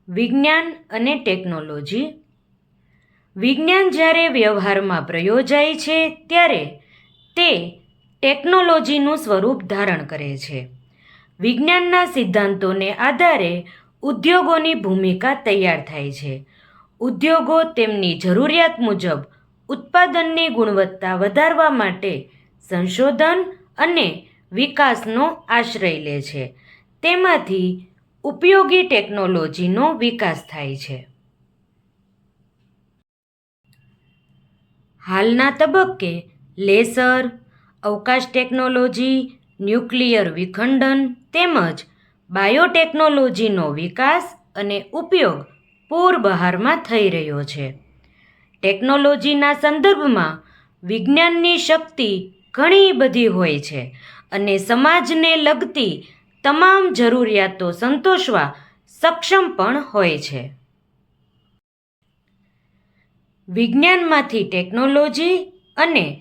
વિજ્ઞાન અને ટેકનોલોજી. વિજ્ઞાન જ્યારે વ્યવહારમાં પ્રયોજાય છે ત્યારે તે ટેકનોલોજીનું સ્વરૂપ ધારણ કરે છે. વિજ્ઞાનના સિદ્ધાંતોને આધારે ઉદ્યોગોની ભૂમિકા તૈયાર થાય છે. ઉદ્યોગો તેમની જરૂરિયાત મુજબ ઉત્પાદનની ગુણવત્તા વધારવા માટે સંશોધન અને વિકાસનો આશ્રય લે છે. તેમાંથી ઉપયોગી ટેકનોલોજીનો વિકાસ થાય છે. હાલના તબક્કે લેસર, અવકાશ ટેકનોલોજી, ન્યુક્લિયર વિખંડન તેમજ બાયોટેકનોલોજીનો વિકાસ અને ઉપયોગ પૂરબહારમાં થઈ રહ્યો છે. ટેકનોલોજીના સંદર્ભમાં વિજ્ઞાનની શક્તિ ઘણી બધી હોય છે અને સમાજને લગતી તમામ જરૂરિયાતો સંતોષવા સક્ષમ પણ હોય છે. વિજ્ઞાનમાંથી ટેકનોલોજી અને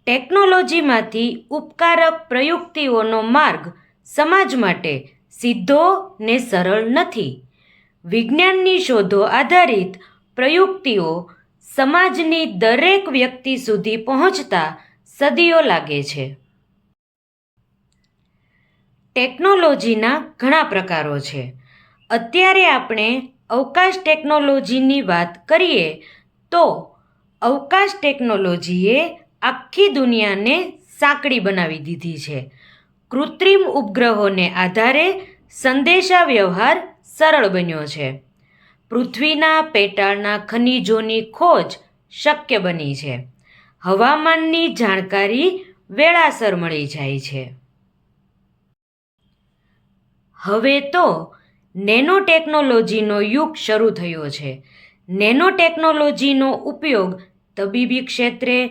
ટેકનોલોજીમાંથી ઉપકારક પ્રયુક્તિઓનો માર્ગ સમાજ માટે સીધો ને સરળ નથી. વિજ્ઞાનની શોધો આધારિત પ્રયુક્તિઓ સમાજની દરેક વ્યક્તિ સુધી પહોંચતા સદીઓ લાગે છે. ટેકનોલોજીના ઘણા પ્રકારો છે. અત્યારે આપણે અવકાશ ટેકનોલોજીની વાત કરીએ તો અવકાશ ટેકનોલોજીએ આખી દુનિયાને સાંકડી બનાવી દીધી છે. કૃત્રિમ ઉપગ્રહોને આધારે સંદેશા વ્યવહાર સરળ બન્યો છે. પૃથ્વીના પેટાળના ખનિજોની ખોજ શક્ય બની છે. હવામાનની જાણકારી વેળાસર મળી જાય છે. હવે તો નેનો ટેકનોલોજીનો યુગ શરૂ થયો છે. નેનો ટેકનોલોજીનો ઉપયોગ તબીબી ક્ષેત્રે,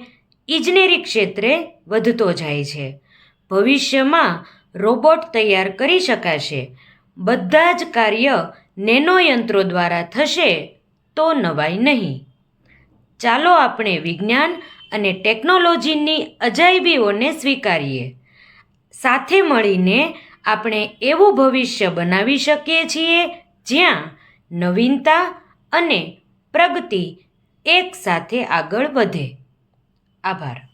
ઇજનેરી ક્ષેત્રે વધતો જાય છે. ભવિષ્યમાં રોબોટ તૈયાર કરી શકાશે. બધા જ કાર્ય નેનો યંત્રો દ્વારા થશે તો નવાઈ નહીં. ચાલો આપણે વિજ્ઞાન અને ટેકનોલોજીની અજાયબીઓને સ્વીકારીએ. સાથે મળીને આપણે એવું ભવિષ્ય બનાવી શકીએ છીએ જ્યાં નવીનતા અને પ્રગતિ એક સાથે આગળ વધે. આભાર.